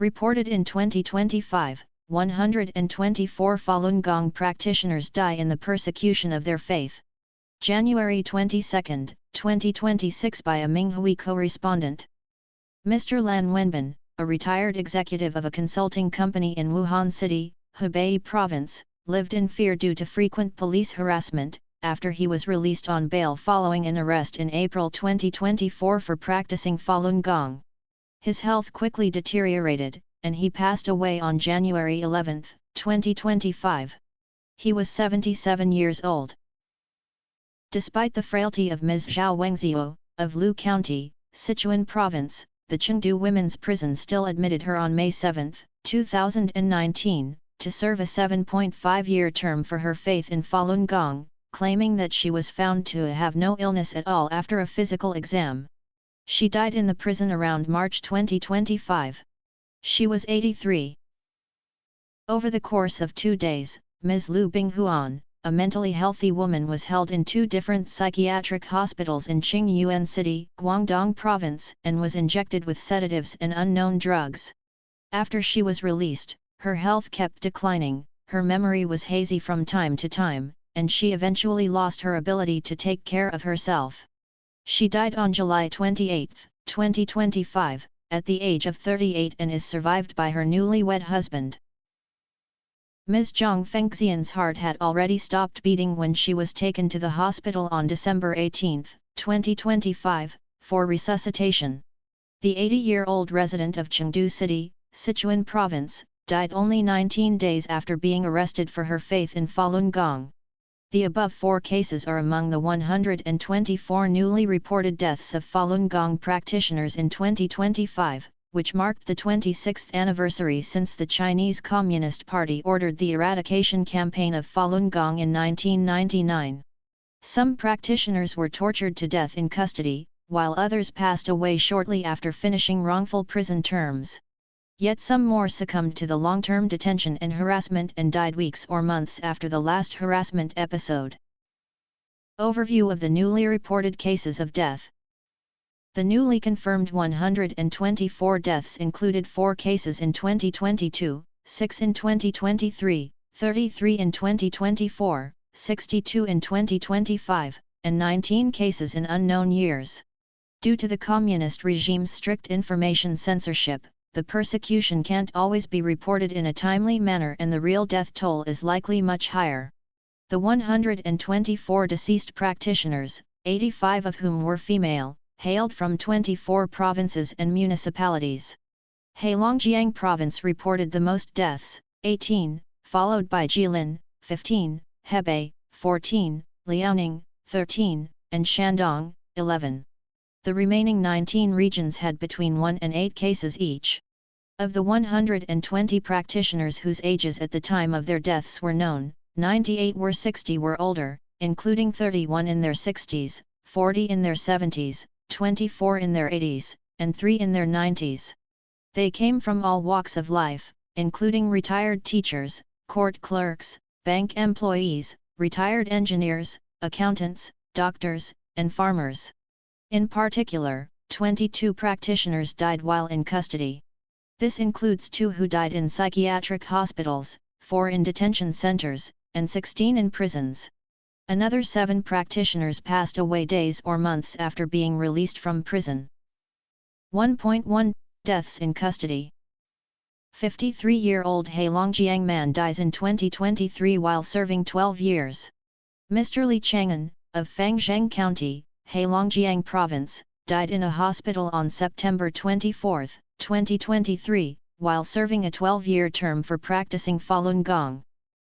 Reported in 2025, 124 Falun Gong practitioners die in the persecution of their faith. January 22, 2026 by a Minghui correspondent. Mr. Lan Wenbin, a retired executive of a consulting company in Wuhan City, Hubei Province, lived in fear due to frequent police harassment, after he was released on bail following an arrest in April 2024 for practicing Falun Gong. His health quickly deteriorated, and he passed away on January 11, 2025. He was 77 years old. Despite the frailty of Ms. Zhao Wengzhou, of Lu County, Sichuan Province, the Chengdu Women's Prison still admitted her on May 7, 2019, to serve a 7.5-year term for her faith in Falun Gong, claiming that she was found to have no illness at all after a physical exam. She died in the prison around March 2025. She was 83. Over the course of 2 days, Ms. Lu Binghuan, a mentally healthy woman, was held in 2 different psychiatric hospitals in Qingyuan City, Guangdong Province, and was injected with sedatives and unknown drugs. After she was released, her health kept declining, her memory was hazy from time to time, and she eventually lost her ability to take care of herself. She died on July 28, 2025, at the age of 38 and is survived by her newlywed husband. Ms. Zhang Fengxian's heart had already stopped beating when she was taken to the hospital on December 18, 2025, for resuscitation. The 80-year-old resident of Chengdu City, Sichuan Province, died only 19 days after being arrested for her faith in Falun Gong. The above 4 cases are among the 124 newly reported deaths of Falun Gong practitioners in 2025, which marked the 26th anniversary since the Chinese Communist Party ordered the eradication campaign of Falun Gong in 1999. Some practitioners were tortured to death in custody, while others passed away shortly after finishing wrongful prison terms. Yet some more succumbed to the long-term detention and harassment and died weeks or months after the last harassment episode. Overview of the newly reported cases of death. The newly confirmed 124 deaths included 4 cases in 2022, 6 in 2023, 33 in 2024, 62 in 2025, and 19 cases in unknown years. Due to the communist regime's strict information censorship, the persecution can't always be reported in a timely manner and the real death toll is likely much higher. The 124 deceased practitioners, 85 of whom were female, hailed from 24 provinces and municipalities. Heilongjiang Province reported the most deaths, 18, followed by Jilin, 15, Hebei, 14, Liaoning, 13, and Shandong, 11. The remaining 19 regions had between 1 and 8 cases each. Of the 120 practitioners whose ages at the time of their deaths were known, 98 were 60 or older, including 31 in their 60s, 40 in their 70s, 24 in their 80s, and 3 in their 90s. They came from all walks of life, including retired teachers, court clerks, bank employees, retired engineers, accountants, doctors, and farmers. In particular, 22 practitioners died while in custody. This includes 2 who died in psychiatric hospitals, 4 in detention centers, and 16 in prisons. Another 7 practitioners passed away days or months after being released from prison. 1.1 Deaths in custody. 53-year-old Heilongjiang man dies in 2023 while serving 12 years. Mr. Li Chang'an, of Fangzheng County, Heilongjiang Province, died in a hospital on September 24, 2023, while serving a 12-year term for practicing Falun Gong.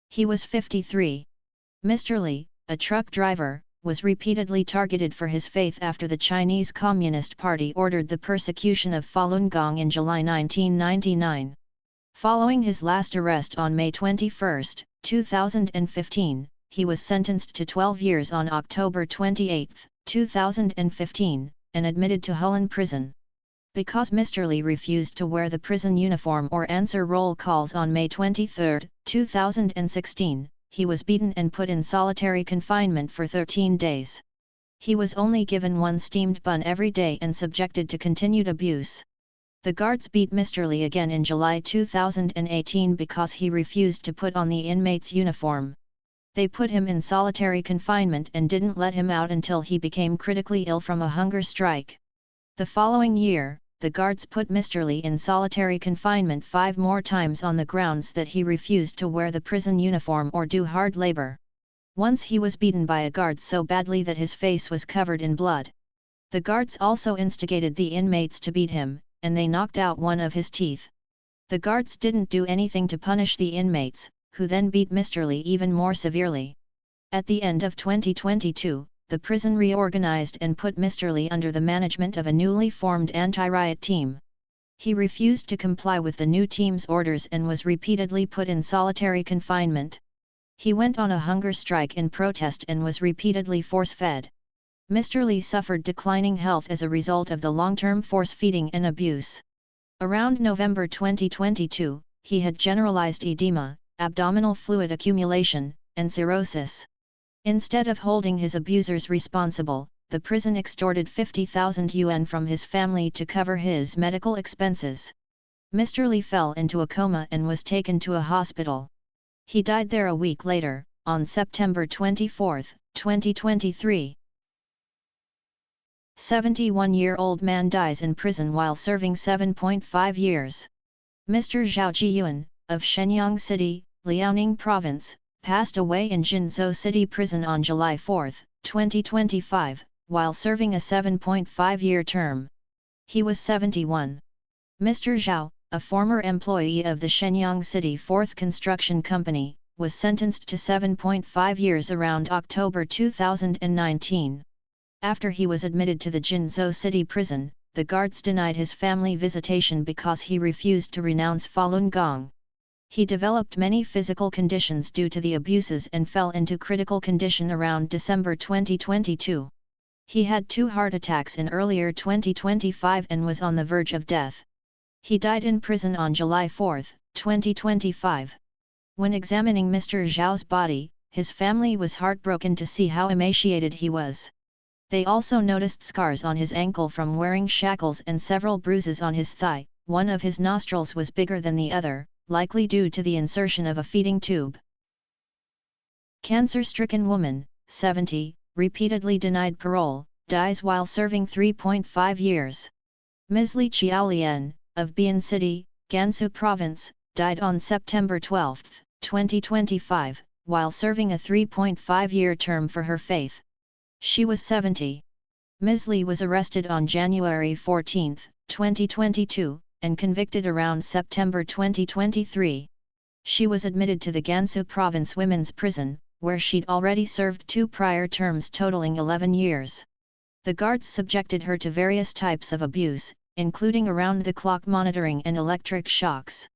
He was 53. Mr. Li, a truck driver, was repeatedly targeted for his faith after the Chinese Communist Party ordered the persecution of Falun Gong in July 1999. Following his last arrest on May 21, 2015, he was sentenced to 12 years on October 28, 2015, and admitted to Hulun prison. Because Mr. Li refused to wear the prison uniform or answer roll calls on May 23, 2016, he was beaten and put in solitary confinement for 13 days. He was only given 1 steamed bun every day and subjected to continued abuse. The guards beat Mr. Lee again in July 2018 because he refused to put on the inmate's uniform. They put him in solitary confinement and didn't let him out until he became critically ill from a hunger strike. The following year, the guards put Mr. Lee in solitary confinement 5 more times on the grounds that he refused to wear the prison uniform or do hard labor. Once he was beaten by a guard so badly that his face was covered in blood. The guards also instigated the inmates to beat him, and they knocked out one of his teeth. The guards didn't do anything to punish the inmates, who then beat Mr. Lee even more severely. At the end of 2022, the prison reorganized and put Mr. Lee under the management of a newly formed anti-riot team. He refused to comply with the new team's orders and was repeatedly put in solitary confinement. He went on a hunger strike in protest and was repeatedly force-fed. Mr. Lee suffered declining health as a result of the long-term force-feeding and abuse. Around November 2022, he had generalized edema, abdominal fluid accumulation, and cirrhosis. Instead of holding his abusers responsible, the prison extorted 50,000 yuan from his family to cover his medical expenses. Mr. Lee fell into a coma and was taken to a hospital. He died there a week later, on September 24, 2023. 71-year-old man dies in prison while serving 7.5 years. Mr. Zhao Jiyuan, of Shenyang City, Liaoning Province, passed away in Jinzhou City Prison on July 4, 2025, while serving a 7.5-year term. He was 71. Mr. Zhao, a former employee of the Shenyang City 4th Construction Company, was sentenced to 7.5 years around October 2019. After he was admitted to the Jinzhou City Prison, the guards denied his family visitation because he refused to renounce Falun Gong. He developed many physical conditions due to the abuses and fell into critical condition around December 2022. He had 2 heart attacks in earlier 2025 and was on the verge of death. He died in prison on July 4, 2025. When examining Mr. Zhao's body, his family was heartbroken to see how emaciated he was. They also noticed scars on his ankle from wearing shackles and several bruises on his thigh. One of his nostrils was bigger than the other, likely due to the insertion of a feeding tube. Cancer-stricken woman, 70, repeatedly denied parole, dies while serving 3.5 years. Ms. Li Qiaolian, of Bian City, Gansu Province, died on September 12, 2025, while serving a 3.5-year term for her faith. She was 70. Ms. Li was arrested on January 14, 2022, and convicted around September 2023. She was admitted to the Gansu Province Women's Prison, where she'd already served 2 prior terms totaling 11 years. The guards subjected her to various types of abuse, including around-the-clock monitoring and electric shocks.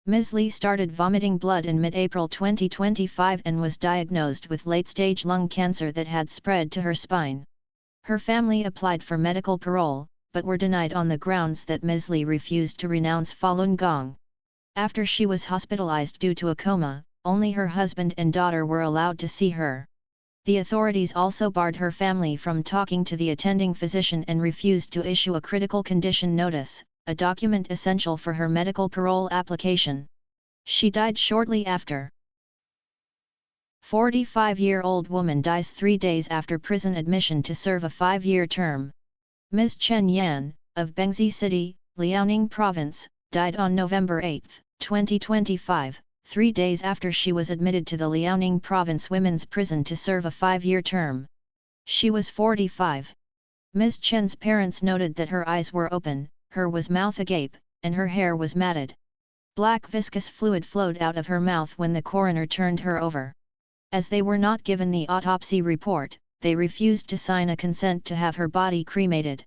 Ms. Li started vomiting blood in mid-April 2025 and was diagnosed with late-stage lung cancer that had spread to her spine. Her family applied for medical parole, but were denied on the grounds that Ms. Li refused to renounce Falun Gong. After she was hospitalized due to a coma, only her husband and daughter were allowed to see her. The authorities also barred her family from talking to the attending physician and refused to issue a critical condition notice, a document essential for her medical parole application. She died shortly after. 45-year-old woman dies 3 days after prison admission to serve a 5-year term. Ms. Chen Yan, of Bengzi City, Liaoning Province, died on November 8, 2025, 3 days after she was admitted to the Liaoning Province Women's Prison to serve a 5-year term. She was 45. Ms. Chen's parents noted that her eyes were open, her was mouth agape, and her hair was matted. Black viscous fluid flowed out of her mouth when the coroner turned her over. As they were not given the autopsy report, they refused to sign a consent to have her body cremated.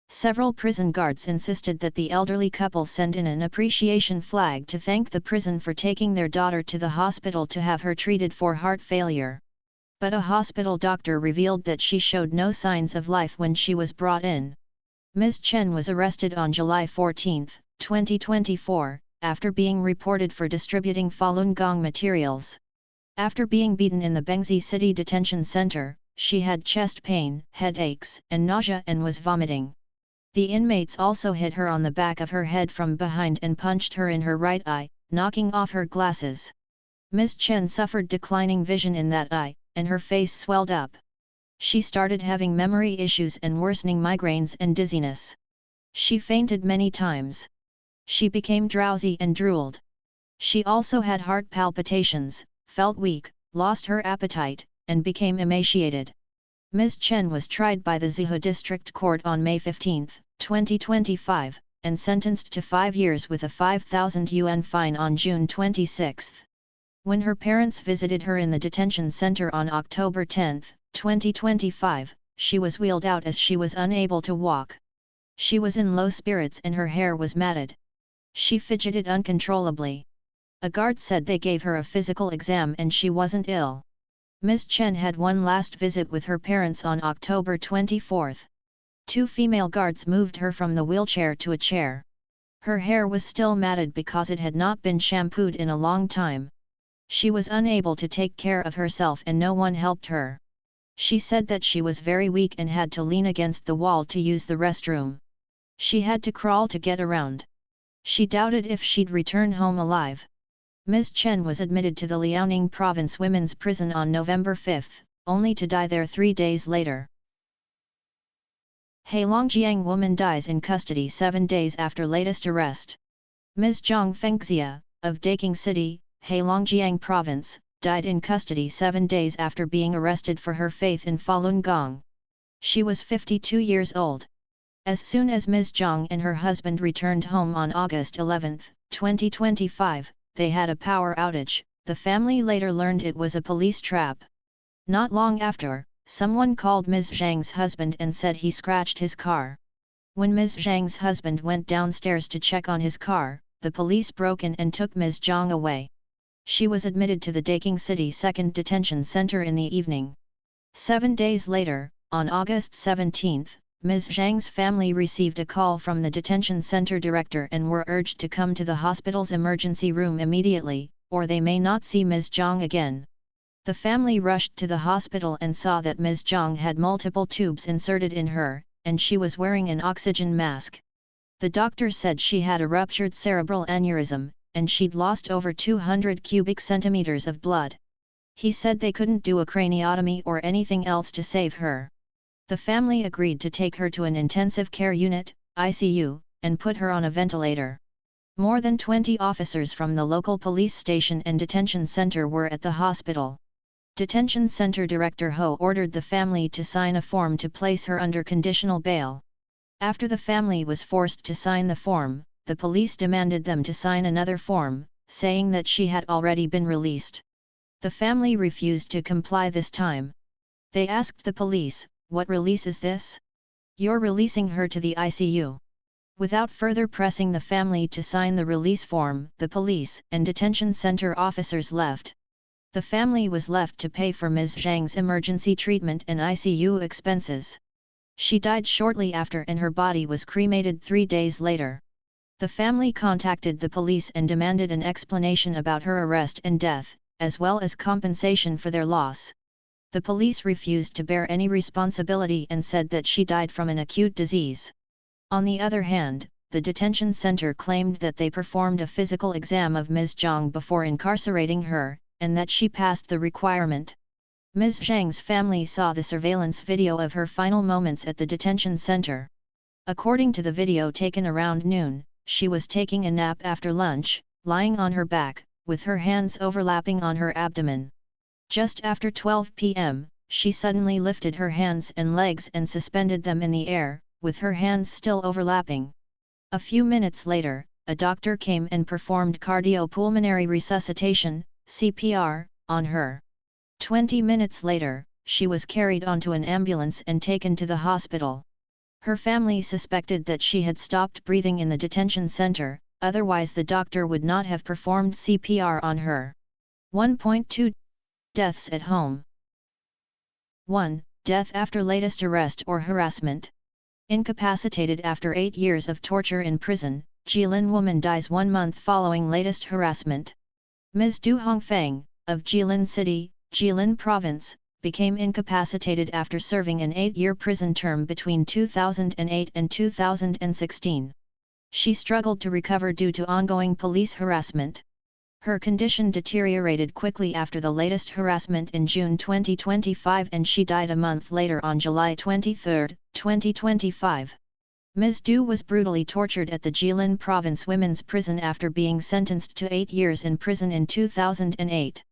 Several prison guards insisted that the elderly couple send in an appreciation flag to thank the prison for taking their daughter to the hospital to have her treated for heart failure. But a hospital doctor revealed that she showed no signs of life when she was brought in. Ms. Chen was arrested on July 14, 2024, after being reported for distributing Falun Gong materials. After being beaten in the Bengzi City Detention Center, she had chest pain, headaches, and nausea and was vomiting. The inmates also hit her on the back of her head from behind and punched her in her right eye, knocking off her glasses. Ms. Chen suffered declining vision in that eye, and her face swelled up. She started having memory issues and worsening migraines and dizziness. She fainted many times. She became drowsy and drooled. She also had heart palpitations, felt weak, lost her appetite, and became emaciated. Ms. Chen was tried by the Zhihe District Court on May 15, 2025, and sentenced to 5 years with a 5,000 yuan fine on June 26. When her parents visited her in the detention center on October 10, 2025, she was wheeled out as she was unable to walk. She was in low spirits and her hair was matted. She fidgeted uncontrollably. A guard said they gave her a physical exam and she wasn't ill. Ms. Chen had one last visit with her parents on October 24. 2 female guards moved her from the wheelchair to a chair. Her hair was still matted because it had not been shampooed in a long time. She was unable to take care of herself and no one helped her. She said that she was very weak and had to lean against the wall to use the restroom. She had to crawl to get around. She doubted if she'd return home alive. Ms. Chen was admitted to the Liaoning Province Women's Prison on November 5, only to die there 3 days later. Heilongjiang woman dies in custody 7 days after latest arrest. Ms. Zhang Fengxia, of Daking City, Heilongjiang Province, died in custody 7 days after being arrested for her faith in Falun Gong. She was 52 years old. As soon as Ms. Zhang and her husband returned home on August 11, 2025, they had a power outage. The family later learned it was a police trap. Not long after, someone called Ms. Zhang's husband and said he scratched his car. When Ms. Zhang's husband went downstairs to check on his car, the police broke in and took Ms. Zhang away. She was admitted to the Daking City Second Detention Center in the evening. 7 days later, on August 17, Ms. Zhang's family received a call from the detention center director and were urged to come to the hospital's emergency room immediately, or they may not see Ms. Zhang again. The family rushed to the hospital and saw that Ms. Zhang had multiple tubes inserted in her, and she was wearing an oxygen mask. The doctor said she had a ruptured cerebral aneurysm, and she'd lost over 200 cubic centimeters of blood. He said they couldn't do a craniotomy or anything else to save her. The family agreed to take her to an intensive care unit, ICU, and put her on a ventilator. More than 20 officers from the local police station and detention center were at the hospital. Detention center director Ho ordered the family to sign a form to place her under conditional bail. After the family was forced to sign the form, the police demanded them to sign another form, saying that she had already been released. The family refused to comply this time. They asked the police, "What release is this? You're releasing her to the ICU." Without further pressing the family to sign the release form, the police and detention center officers left. The family was left to pay for Ms. Zhang's emergency treatment and ICU expenses. She died shortly after and her body was cremated 3 days later. The family contacted the police and demanded an explanation about her arrest and death, as well as compensation for their loss. The police refused to bear any responsibility and said that she died from an acute disease. On the other hand, the detention center claimed that they performed a physical exam of Ms. Zhang before incarcerating her, and that she passed the requirement. Ms. Zhang's family saw the surveillance video of her final moments at the detention center. According to the video taken around noon, she was taking a nap after lunch, lying on her back, with her hands overlapping on her abdomen. Just after 12 p.m., she suddenly lifted her hands and legs and suspended them in the air, with her hands still overlapping. A few minutes later, a doctor came and performed cardiopulmonary resuscitation, CPR, on her. 20 minutes later, she was carried onto an ambulance and taken to the hospital. Her family suspected that she had stopped breathing in the detention center, otherwise the doctor would not have performed CPR on her. 1.2 Deaths at home. 1. Death after latest arrest or harassment. Incapacitated after 8 years of torture in prison, Jilin woman dies 1 month following latest harassment. Ms. Du Hongfeng, of Jilin City, Jilin Province, became incapacitated after serving an 8-year prison term between 2008 and 2016. She struggled to recover due to ongoing police harassment. Her condition deteriorated quickly after the latest harassment in June 2025 and she died a month later on July 23, 2025. Ms. Du was brutally tortured at the Jilin Province Women's Prison after being sentenced to 8 years in prison in 2008.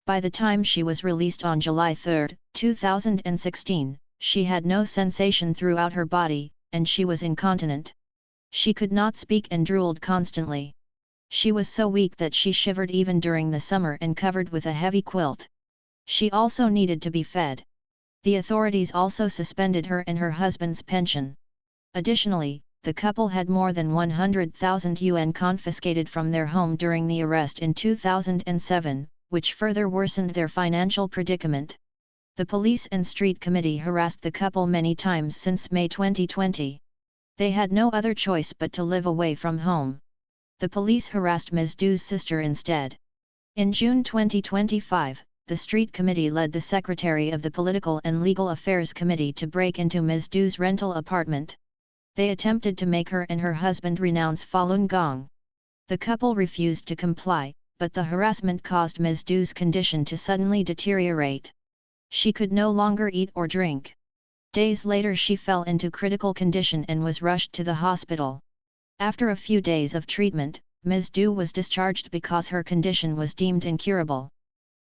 By the time she was released on July 3, 2016, she had no sensation throughout her body, and she was incontinent. She could not speak and drooled constantly. She was so weak that she shivered even during the summer and covered with a heavy quilt. She also needed to be fed. The authorities also suspended her and her husband's pension. Additionally, the couple had more than 100,000 yuan confiscated from their home during the arrest in 2007, which further worsened their financial predicament. The police and street committee harassed the couple many times since May 2020. They had no other choice but to live away from home. The police harassed Ms. Du's sister instead. In June 2025, the street committee led the secretary of the Political and Legal Affairs Committee to break into Ms. Du's rental apartment. They attempted to make her and her husband renounce Falun Gong. The couple refused to comply, but the harassment caused Ms. Du's condition to suddenly deteriorate. She could no longer eat or drink. Days later she fell into critical condition and was rushed to the hospital. After a few days of treatment, Ms. Du was discharged because her condition was deemed incurable.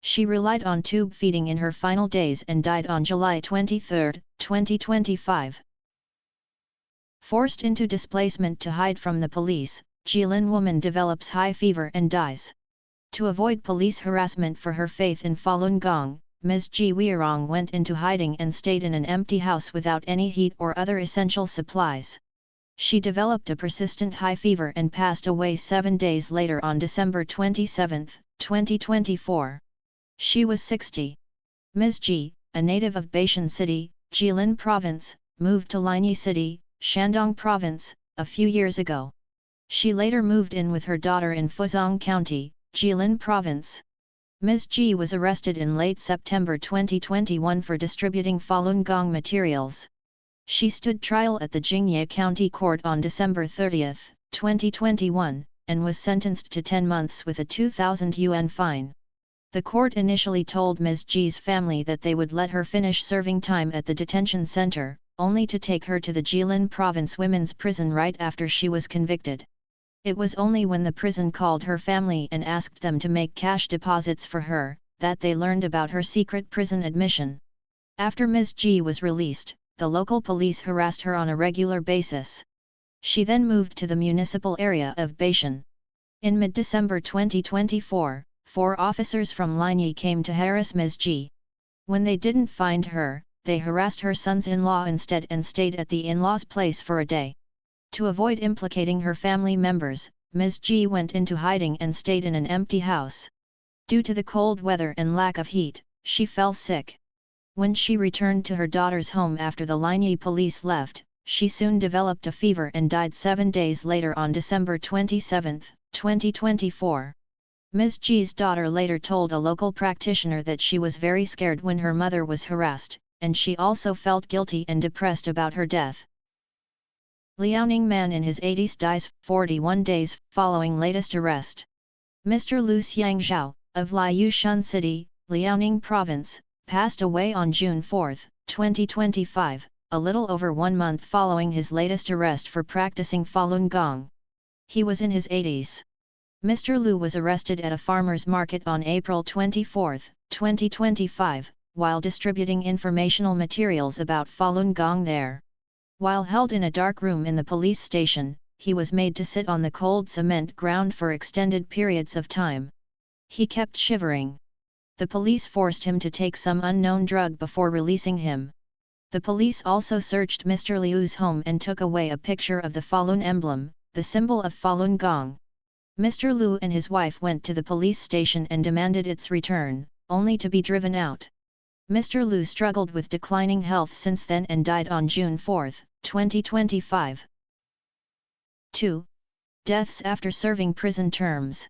She relied on tube feeding in her final days and died on July 23, 2025. Forced into displacement to hide from the police, Jilin woman develops high fever and dies. To avoid police harassment for her faith in Falun Gong, Ms. Ji Weirong went into hiding and stayed in an empty house without any heat or other essential supplies. She developed a persistent high fever and passed away 7 days later on December 27, 2024. She was 60. Ms. Ji, a native of Baishan City, Jilin Province, moved to Linyi City, Shandong Province, a few years ago. She later moved in with her daughter in Fuzhong County, Jilin Province. Ms. Ji was arrested in late September 2021 for distributing Falun Gong materials. She stood trial at the Jingye County Court on December 30, 2021, and was sentenced to 10 months with a 2,000 yuan fine. The court initially told Ms. Ji's family that they would let her finish serving time at the detention center, only to take her to the Jilin Province Women's Prison right after she was convicted. It was only when the prison called her family and asked them to make cash deposits for her, that they learned about her secret prison admission. After Ms. Ji was released, the local police harassed her on a regular basis. She then moved to the municipal area of Baishan. In mid-December 2024, 4 officers from Linyi came to harass Ms. Ji. When they didn't find her, they harassed her sons-in-law instead and stayed at the in-laws' place for a day. To avoid implicating her family members, Ms. Ji went into hiding and stayed in an empty house. Due to the cold weather and lack of heat, she fell sick. When she returned to her daughter's home after the Linyi police left, she soon developed a fever and died 7 days later on December 27, 2024. Ms. Ji's daughter later told a local practitioner that she was very scared when her mother was harassed, and she also felt guilty and depressed about her death. Liaoning man in his 80s dies 41 days following latest arrest. Mr. Lu Xiangzhao, of Liushun City, Liaoning Province, passed away on June 4, 2025, a little over 1 month following his latest arrest for practicing Falun Gong. He was in his 80s. Mr. Lu was arrested at a farmer's market on April 24, 2025, while distributing informational materials about Falun Gong there. While held in a dark room in the police station, he was made to sit on the cold cement ground for extended periods of time. He kept shivering. The police forced him to take some unknown drug before releasing him. The police also searched Mr. Liu's home and took away a picture of the Falun emblem, the symbol of Falun Gong. Mr. Liu and his wife went to the police station and demanded its return, only to be driven out. Mr. Liu struggled with declining health since then and died on June 4, 2025. 2. Deaths after serving prison terms.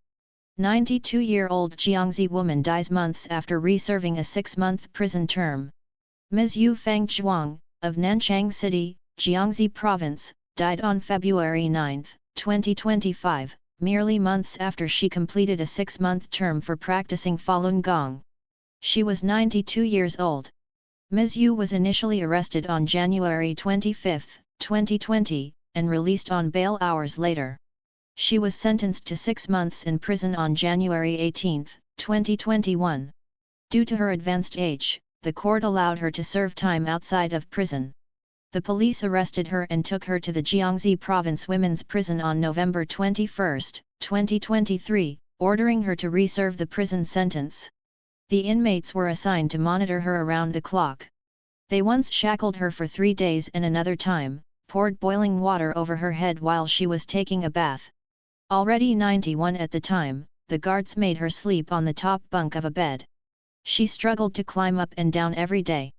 92-year-old Jiangxi woman dies months after reserving a 6-month prison term. Ms. Yu Fangzhuang, of Nanchang City, Jiangxi Province, died on February 9, 2025, merely months after she completed a 6-month term for practicing Falun Gong. She was 92 years old. Ms. Yu was initially arrested on January 25, 2020, and released on bail hours later. She was sentenced to 6 months in prison on January 18, 2021. Due to her advanced age, the court allowed her to serve time outside of prison. The police arrested her and took her to the Jiangxi Province Women's Prison on November 21, 2023, ordering her to reserve the prison sentence. The inmates were assigned to monitor her around the clock. They once shackled her for 3 days and another time, poured boiling water over her head while she was taking a bath. Already 91 at the time, the guards made her sleep on the top bunk of a bed. She struggled to climb up and down every day.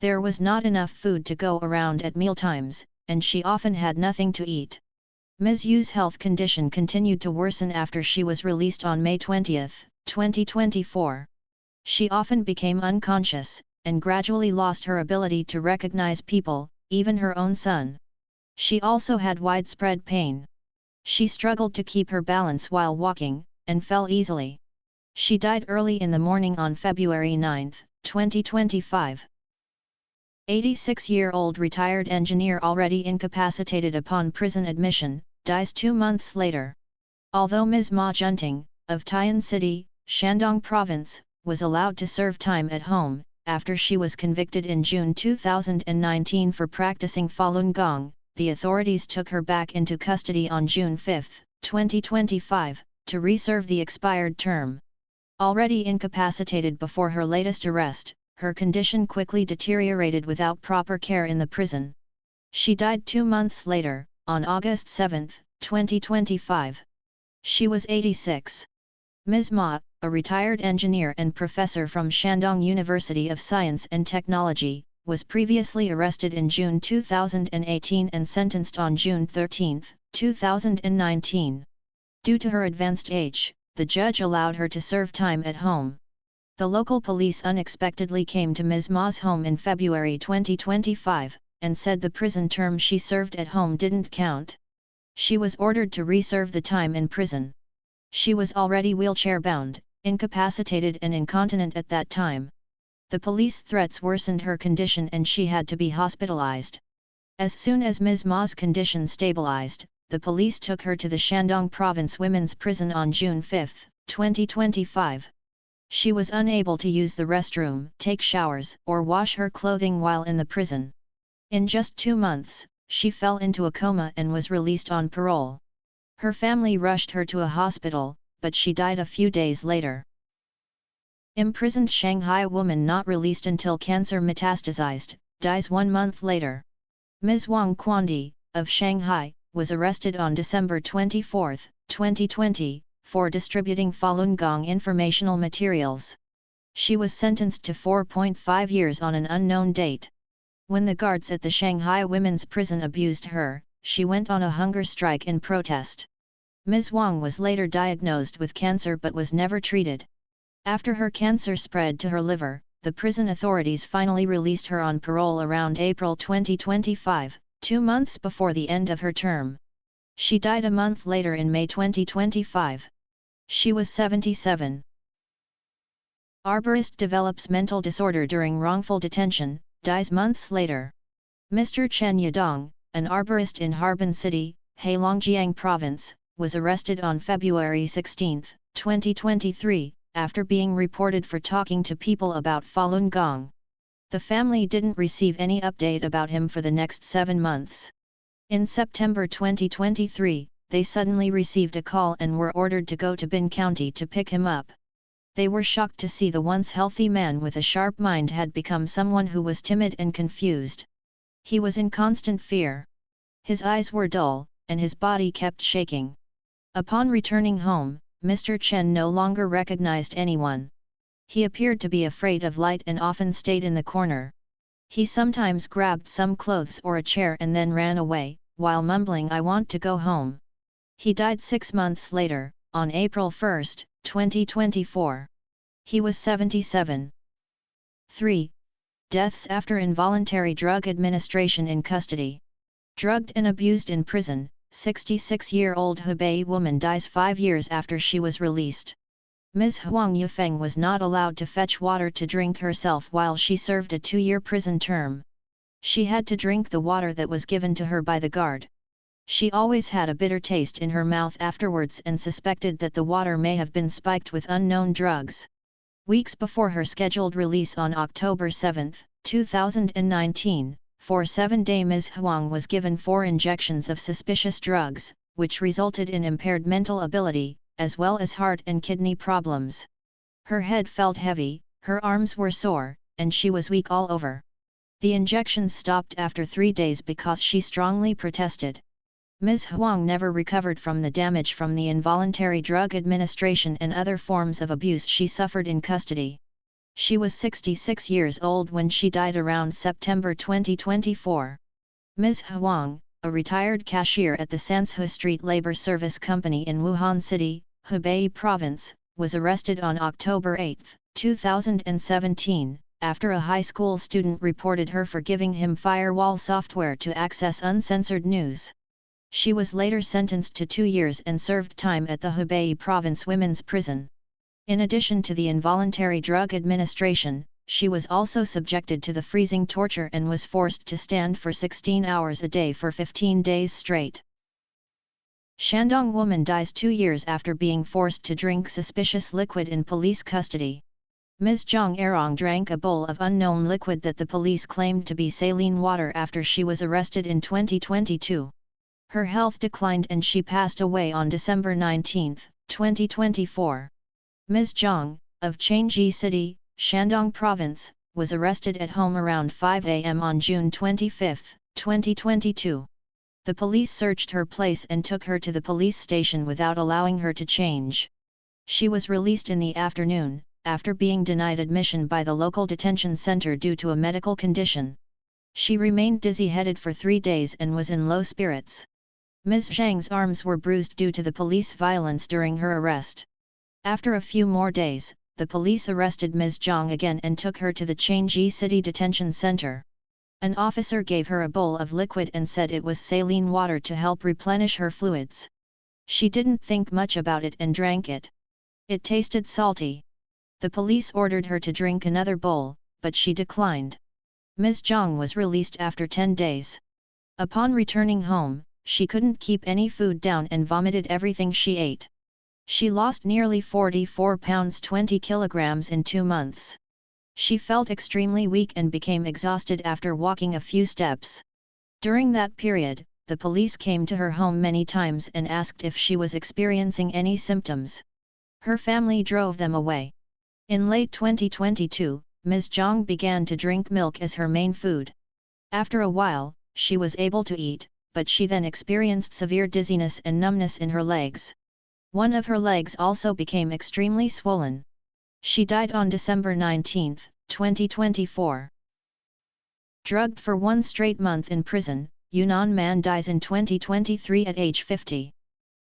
There was not enough food to go around at mealtimes, and she often had nothing to eat. Ms. Yu's health condition continued to worsen after she was released on May 20, 2024. She often became unconscious, and gradually lost her ability to recognize people, even her own son. She also had widespread pain. She struggled to keep her balance while walking, and fell easily. She died early in the morning on February 9, 2025. 86-year-old retired engineer already incapacitated upon prison admission, dies 2 months later. Although Ms. Ma Junting, of Taiyuan City, Shandong Province, was allowed to serve time at home, after she was convicted in June 2019 for practicing Falun Gong, the authorities took her back into custody on June 5, 2025, to reserve the expired term. Already incapacitated before her latest arrest, her condition quickly deteriorated without proper care in the prison. She died 2 months later, on August 7, 2025. She was 86. Ms. Ma, a retired engineer and professor from Shandong University of Science and Technology, was previously arrested in June 2018 and sentenced on June 13, 2019. Due to her advanced age, the judge allowed her to serve time at home. The local police unexpectedly came to Ms. Ma's home in February 2025, and said the prison term she served at home didn't count. She was ordered to reserve the time in prison. She was already wheelchair-bound, incapacitated and incontinent at that time. The police threats worsened her condition and she had to be hospitalized. As soon as Ms. Ma's condition stabilized, the police took her to the Shandong Province Women's Prison on June 5, 2025. She was unable to use the restroom, take showers, or wash her clothing while in the prison. In just 2 months, she fell into a coma and was released on parole. Her family rushed her to a hospital, but she died a few days later. Imprisoned Shanghai woman not released until cancer metastasized, dies 1 month later. Ms. Wang Quandi, of Shanghai, was arrested on December 24, 2020, for distributing Falun Gong informational materials. She was sentenced to 4.5 years on an unknown date. When the guards at the Shanghai women's prison abused her, she went on a hunger strike in protest. Ms. Wang was later diagnosed with cancer but was never treated. After her cancer spread to her liver, the prison authorities finally released her on parole around April 2025, 2 months before the end of her term. She died a month later in May 2025. She was 77. Arborist develops mental disorder during wrongful detention, dies months later. Mr. Chen Yadong, an arborist in Harbin City, Heilongjiang Province, was arrested on February 16, 2023, after being reported for talking to people about Falun Gong. The family didn't receive any update about him for the next 7 months. In September 2023, they suddenly received a call and were ordered to go to Bin County to pick him up. They were shocked to see the once healthy man with a sharp mind had become someone who was timid and confused. He was in constant fear. His eyes were dull, and his body kept shaking. Upon returning home, Mr. Chen no longer recognized anyone. He appeared to be afraid of light and often stayed in the corner. He sometimes grabbed some clothes or a chair and then ran away, while mumbling, "I want to go home." He died 6 months later, on April 1, 2024. He was 77. 3. Deaths after involuntary drug administration in custody. Drugged and abused in prison, 66-year-old Hubei woman dies 5 years after she was released. Ms. Huang Yufeng was not allowed to fetch water to drink herself while she served a 2-year prison term. She had to drink the water that was given to her by the guard. She always had a bitter taste in her mouth afterwards and suspected that the water may have been spiked with unknown drugs. Weeks before her scheduled release on October 7, 2019, for 7 days Ms. Huang was given 4 injections of suspicious drugs, which resulted in impaired mental ability, as well as heart and kidney problems. Her head felt heavy, her arms were sore, and she was weak all over. The injections stopped after 3 days because she strongly protested. Ms. Huang never recovered from the damage from the involuntary drug administration and other forms of abuse she suffered in custody. She was 66 years old when she died around September 2024. Ms. Huang, a retired cashier at the Sansu Street Labor Service Company in Wuhan City, Hubei Province, was arrested on October 8, 2017, after a high school student reported her for giving him firewall software to access uncensored news. She was later sentenced to 2 years and served time at the Hubei Province Women's Prison. In addition to the involuntary drug administration, she was also subjected to the freezing torture and was forced to stand for 16 hours a day for 15 days straight. Shandong woman dies 2 years after being forced to drink suspicious liquid in police custody. Ms. Zhang Erong drank a bowl of unknown liquid that the police claimed to be saline water after she was arrested in 2022. Her health declined and she passed away on December 19, 2024. Ms. Zhang, of Changji City, Shandong Province, was arrested at home around 5 a.m. on June 25, 2022. The police searched her place and took her to the police station without allowing her to change. She was released in the afternoon, after being denied admission by the local detention center due to a medical condition. She remained dizzy-headed for 3 days and was in low spirits. Ms. Zhang's arms were bruised due to the police violence during her arrest. After a few more days, the police arrested Ms. Zhang again and took her to the Changji City Detention Center. An officer gave her a bowl of liquid and said it was saline water to help replenish her fluids. She didn't think much about it and drank it. It tasted salty. The police ordered her to drink another bowl, but she declined. Ms. Zhang was released after 10 days. Upon returning home, she couldn't keep any food down and vomited everything she ate. She lost nearly 44 pounds 20 kilograms in 2 months. She felt extremely weak and became exhausted after walking a few steps. During that period, the police came to her home many times and asked if she was experiencing any symptoms. Her family drove them away. In late 2022, Ms. Zhang began to drink milk as her main food. After a while, she was able to eat, but she then experienced severe dizziness and numbness in her legs. One of her legs also became extremely swollen. She died on December 19, 2024. Drugged for 1 straight month in prison, Yunnan man dies in 2023 at age 50.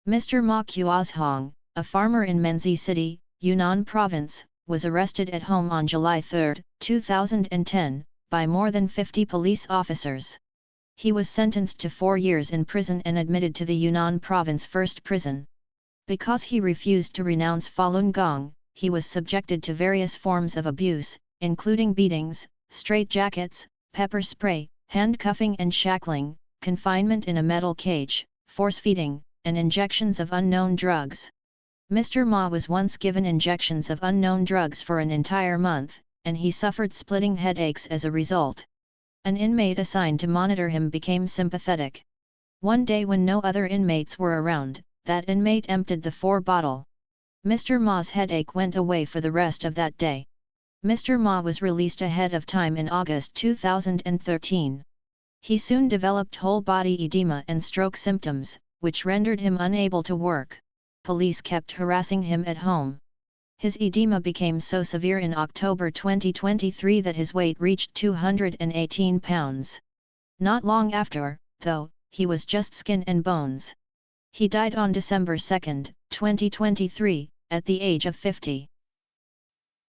Mr. Ma Qiazhong, a farmer in Menzi City, Yunnan Province, was arrested at home on July 3, 2010, by more than 50 police officers. He was sentenced to 4 years in prison and admitted to the Yunnan Province First Prison. Because he refused to renounce Falun Gong, he was subjected to various forms of abuse, including beatings, straitjackets, pepper spray, handcuffing and shackling, confinement in a metal cage, force-feeding, and injections of unknown drugs. Mr. Ma was once given injections of unknown drugs for an entire month, and he suffered splitting headaches as a result. An inmate assigned to monitor him became sympathetic. One day when no other inmates were around, that inmate emptied the 4-bottle. Mr. Ma's headache went away for the rest of that day. Mr. Ma was released ahead of time in August 2013. He soon developed whole-body edema and stroke symptoms, which rendered him unable to work. Police kept harassing him at home. His edema became so severe in October 2023 that his weight reached 218 pounds. Not long after, though, he was just skin and bones. He died on December 2, 2023, at the age of 50.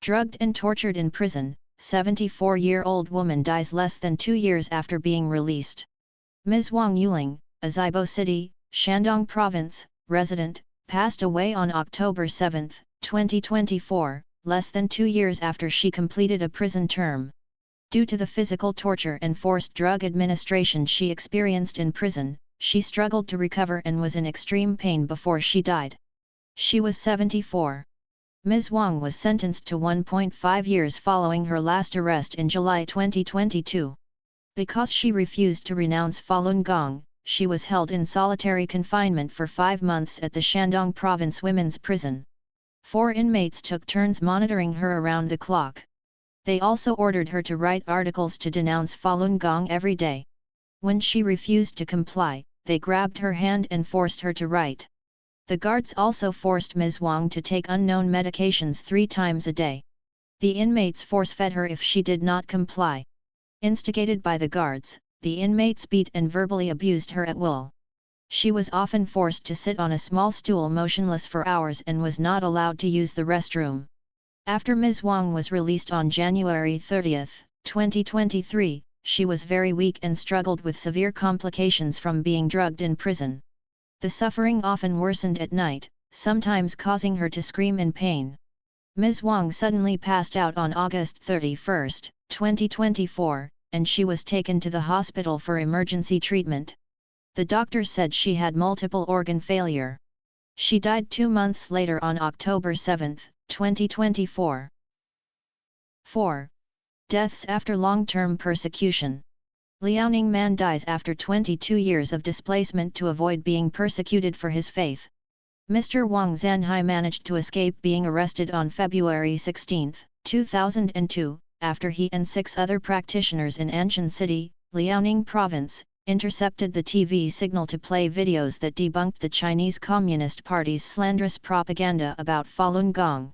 Drugged and tortured in prison, 74-year-old woman dies less than 2 years after being released. Ms. Wang Yuling, a Zibo City, Shandong Province, resident, passed away on October 7, 2024, less than 2 years after she completed a prison term. Due to the physical torture and forced drug administration she experienced in prison, she struggled to recover and was in extreme pain before she died. She was 74. Ms. Wang was sentenced to 1.5 years following her last arrest in July 2022. Because she refused to renounce Falun Gong, she was held in solitary confinement for 5 months at the Shandong Province Women's Prison. 4 inmates took turns monitoring her around the clock. They also ordered her to write articles to denounce Falun Gong every day. When she refused to comply, they grabbed her hand and forced her to write. The guards also forced Ms. Wang to take unknown medications 3 times a day. The inmates force-fed her if she did not comply. Instigated by the guards, the inmates beat and verbally abused her at will. She was often forced to sit on a small stool motionless for hours and was not allowed to use the restroom. After Ms. Wang was released on January 30, 2023, she was very weak and struggled with severe complications from being drugged in prison. The suffering often worsened at night, sometimes causing her to scream in pain. Ms. Wang suddenly passed out on August 31, 2024, and she was taken to the hospital for emergency treatment. The doctor said she had multiple organ failure. She died 2 months later on October 7, 2024. 4. Deaths after long-term persecution. Liaoning man dies after 22 years of displacement to avoid being persecuted for his faith. Mr. Wang Zanhai managed to escape being arrested on February 16, 2002, after he and 6 other practitioners in Anshan City, Liaoning Province, intercepted the TV signal to play videos that debunked the Chinese Communist Party's slanderous propaganda about Falun Gong.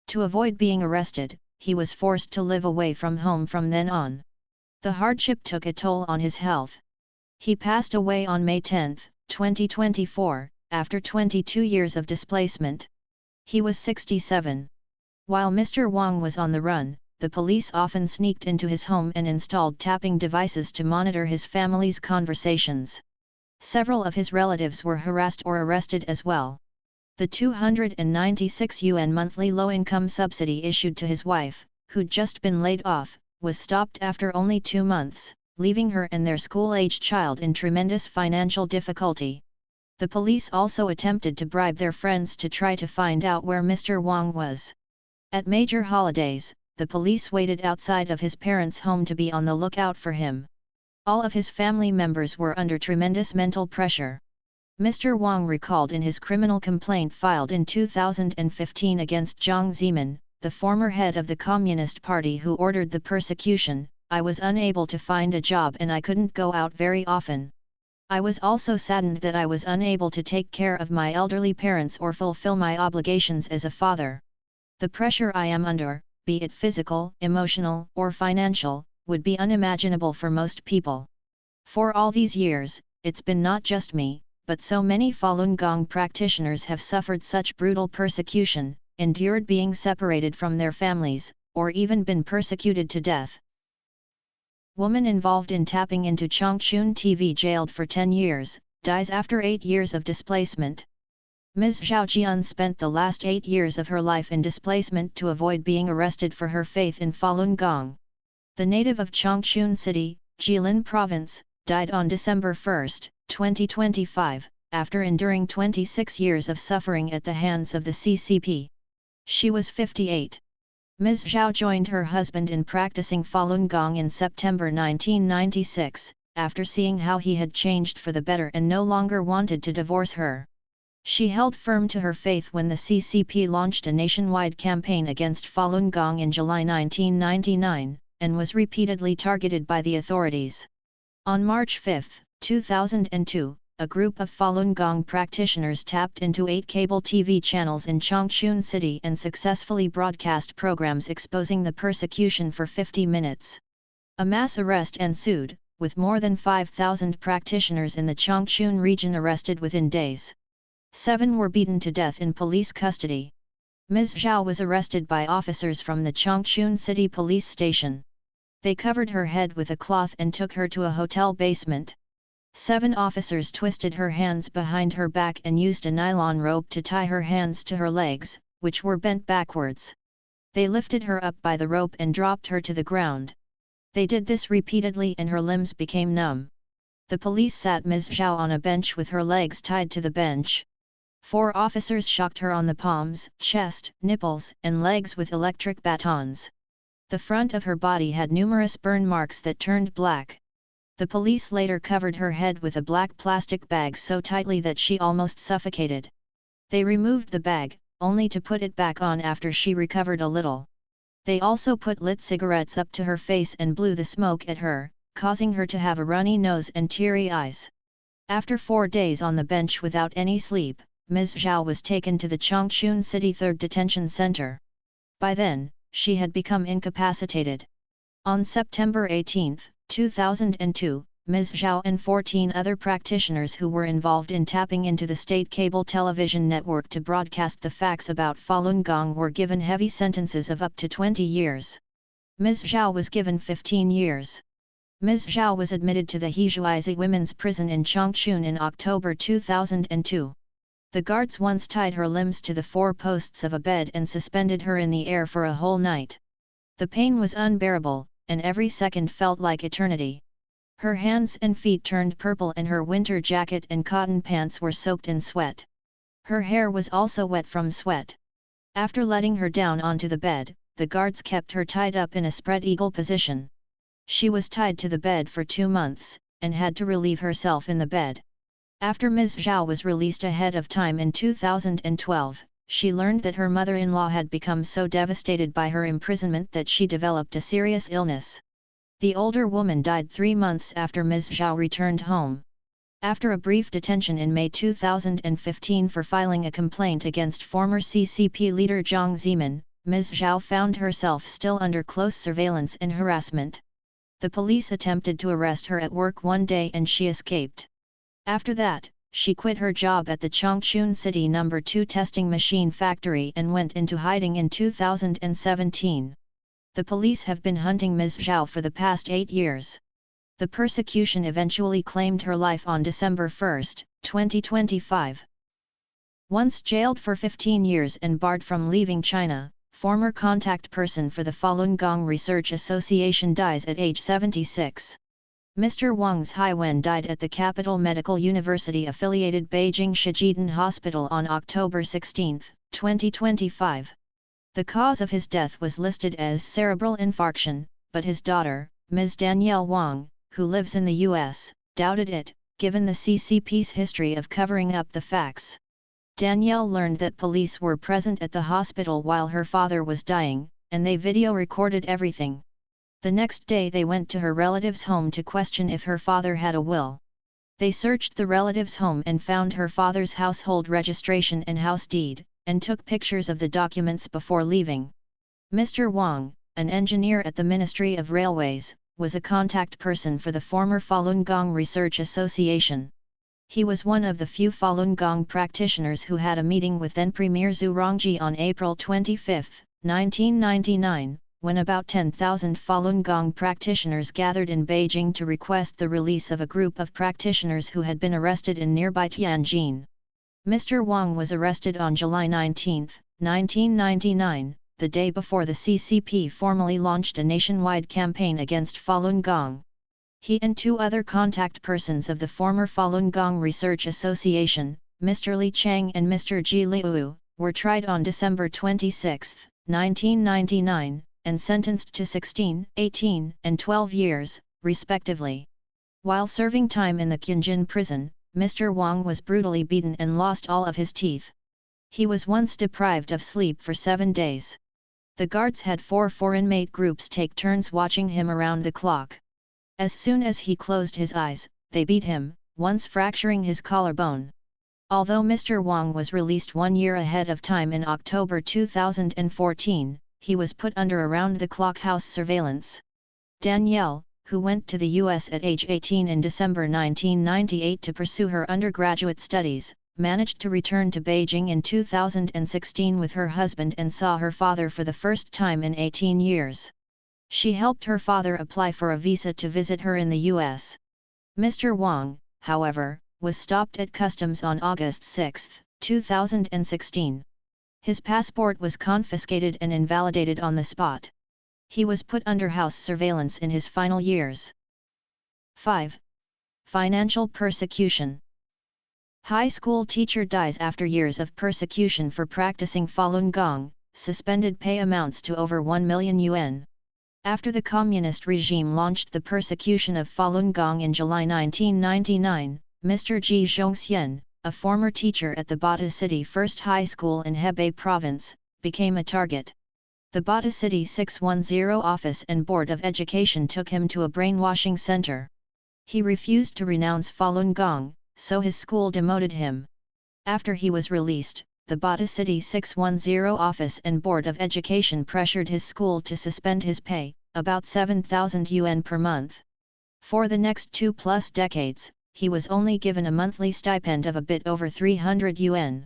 To avoid being arrested, he was forced to live away from home from then on. The hardship took a toll on his health. He passed away on May 10, 2024, after 22 years of displacement. He was 67. While Mr. Wang was on the run, the police often sneaked into his home and installed tapping devices to monitor his family's conversations. Several of his relatives were harassed or arrested as well. The 296 yuan monthly low-income subsidy issued to his wife, who'd just been laid off, was stopped after only 2 months, leaving her and their school-aged child in tremendous financial difficulty. The police also attempted to bribe their friends to try to find out where Mr. Wang was. At major holidays, the police waited outside of his parents' home to be on the lookout for him. All of his family members were under tremendous mental pressure. Mr. Wang recalled in his criminal complaint filed in 2015 against Jiang Zemin, the former head of the Communist Party who ordered the persecution, "I was unable to find a job and I couldn't go out very often. I was also saddened that I was unable to take care of my elderly parents or fulfill my obligations as a father. The pressure I am under, be it physical, emotional, or financial, would be unimaginable for most people. For all these years, it's been not just me, but so many Falun Gong practitioners have suffered such brutal persecution, endured being separated from their families, or even been persecuted to death." Woman involved in tapping into Chongqing TV jailed for 10 years, dies after 8 years of displacement. Ms. Zhao Jian spent the last 8 years of her life in displacement to avoid being arrested for her faith in Falun Gong. The native of Chongqing City, Jilin Province, died on December 1, 2025, after enduring 26 years of suffering at the hands of the CCP. She was 58. Ms. Zhao joined her husband in practicing Falun Gong in September 1996, after seeing how he had changed for the better and no longer wanted to divorce her. She held firm to her faith when the CCP launched a nationwide campaign against Falun Gong in July 1999, and was repeatedly targeted by the authorities. On March 5, 2002, a group of Falun Gong practitioners tapped into 8 cable TV channels in Chongqing City and successfully broadcast programs exposing the persecution for 50 minutes. A mass arrest ensued, with more than 5,000 practitioners in the Chongqing region arrested within days. 7 were beaten to death in police custody. Ms. Zhao was arrested by officers from the Changchun City Police Station. They covered her head with a cloth and took her to a hotel basement. 7 officers twisted her hands behind her back and used a nylon rope to tie her hands to her legs, which were bent backwards. They lifted her up by the rope and dropped her to the ground. They did this repeatedly and her limbs became numb. The police sat Ms. Zhao on a bench with her legs tied to the bench. 4 officers shocked her on the palms, chest, nipples, and legs with electric batons. The front of her body had numerous burn marks that turned black. The police later covered her head with a black plastic bag so tightly that she almost suffocated. They removed the bag, only to put it back on after she recovered a little. They also put lit cigarettes up to her face and blew the smoke at her, causing her to have a runny nose and teary eyes. After 4 days on the bench without any sleep, Ms. Zhao was taken to the Changchun City 3rd Detention Center. By then, she had become incapacitated. On September 18, 2002, Ms. Zhao and 14 other practitioners who were involved in tapping into the state cable television network to broadcast the facts about Falun Gong were given heavy sentences of up to 20 years. Ms. Zhao was given 15 years. Ms. Zhao was admitted to the Heizhuizi Women's Prison in Changchun in October 2002. The guards once tied her limbs to the 4 posts of a bed and suspended her in the air for a whole night. The pain was unbearable, and every second felt like eternity. Her hands and feet turned purple and her winter jacket and cotton pants were soaked in sweat. Her hair was also wet from sweat. After letting her down onto the bed, the guards kept her tied up in a spread eagle position. She was tied to the bed for 2 months, and had to relieve herself in the bed. After Ms. Zhao was released ahead of time in 2012, she learned that her mother-in-law had become so devastated by her imprisonment that she developed a serious illness. The older woman died 3 months after Ms. Zhao returned home. After a brief detention in May 2015 for filing a complaint against former CCP leader Jiang Zemin, Ms. Zhao found herself still under close surveillance and harassment. The police attempted to arrest her at work one day and she escaped. After that, she quit her job at the Changchun City No. 2 testing machine factory and went into hiding in 2017. The police have been hunting Ms. Zhao for the past 8 years. The persecution eventually claimed her life on December 1, 2025. Once jailed for 15 years and barred from leaving China, former contact person for the Falun Gong Research Association dies at age 76. Mr. Wang's Haiwen died at the Capital Medical University-affiliated Beijing Shijidan Hospital on October 16, 2025. The cause of his death was listed as cerebral infarction, but his daughter, Ms. Danielle Wang, who lives in the U.S., doubted it, given the CCP's history of covering up the facts. Danielle learned that police were present at the hospital while her father was dying, and they video recorded everything. The next day they went to her relative's home to question if her father had a will. They searched the relative's home and found her father's household registration and house deed, and took pictures of the documents before leaving. Mr. Wang, an engineer at the Ministry of Railways, was a contact person for the former Falun Gong Research Association. He was one of the few Falun Gong practitioners who had a meeting with then-Premier Zhu Rongji on April 25, 1999, when about 10,000 Falun Gong practitioners gathered in Beijing to request the release of a group of practitioners who had been arrested in nearby Tianjin. Mr. Wang was arrested on July 19, 1999, the day before the CCP formally launched a nationwide campaign against Falun Gong. He and 2 other contact persons of the former Falun Gong Research Association, Mr. Li Chang and Mr. Ji Liu, were tried on December 26, 1999, and sentenced to 16, 18, and 12 years, respectively. While serving time in the Tianjin prison, Mr. Wang was brutally beaten and lost all of his teeth. He was once deprived of sleep for 7 days. The guards had 4 inmate groups take turns watching him around the clock. As soon as he closed his eyes, they beat him, once fracturing his collarbone. Although Mr. Wang was released 1 year ahead of time in October 2014, he was put under around-the-clock house surveillance. Danielle, who went to the U.S. at age 18 in December 1998 to pursue her undergraduate studies, managed to return to Beijing in 2016 with her husband and saw her father for the first time in 18 years. She helped her father apply for a visa to visit her in the US. Mr. Wang, however, was stopped at customs on August 6, 2016. His passport was confiscated and invalidated on the spot. He was put under house surveillance in his final years. 5. Financial persecution. High school teacher dies after years of persecution for practicing Falun Gong, suspended pay amounts to over 1 million yuan. After the communist regime launched the persecution of Falun Gong in July 1999, Mr. Ji Zhongxian, a former teacher at the Bata City First High School in Hebei Province, became a target. The Bata City 610 Office and Board of Education took him to a brainwashing center. He refused to renounce Falun Gong, so his school demoted him. After he was released, the Bata City 610 Office and Board of Education pressured his school to suspend his pay, about 7,000 yuan per month. For the next 2+ decades, he was only given a monthly stipend of a bit over 300 yuan.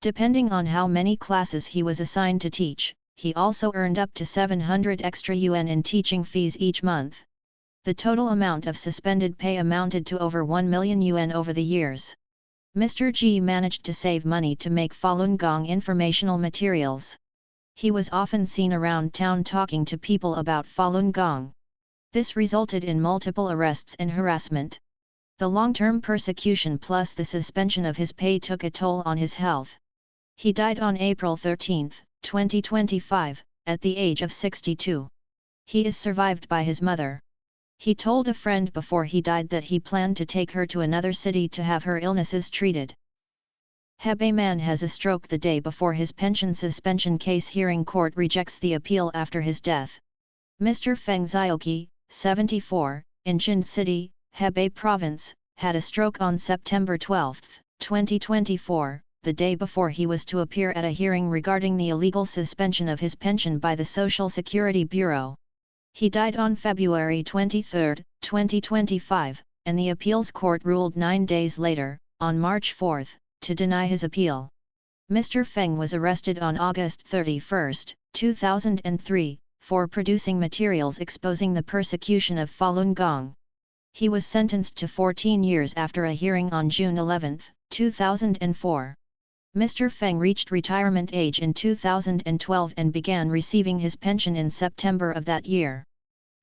Depending on how many classes he was assigned to teach, he also earned up to 700 extra yuan in teaching fees each month. The total amount of suspended pay amounted to over 1 million yuan over the years. Mr. Ji managed to save money to make Falun Gong informational materials. He was often seen around town talking to people about Falun Gong. This resulted in multiple arrests and harassment. The long-term persecution plus the suspension of his pay took a toll on his health. He died on April 13, 2025, at the age of 62. He is survived by his mother. He told a friend before he died that he planned to take her to another city to have her illnesses treated. Hebei man has a stroke the day before his pension suspension case hearing. Court rejects the appeal after his death. Mr. Feng Zioqi, 74, in Jin City, Hebei Province, had a stroke on September 12, 2024, the day before he was to appear at a hearing regarding the illegal suspension of his pension by the Social Security Bureau. He died on February 23, 2025, and the appeals court ruled 9 days later, on March 4, to deny his appeal. Mr. Feng was arrested on August 31, 2003, for producing materials exposing the persecution of Falun Gong. He was sentenced to 14 years after a hearing on June 11, 2004. Mr. Feng reached retirement age in 2012 and began receiving his pension in September of that year.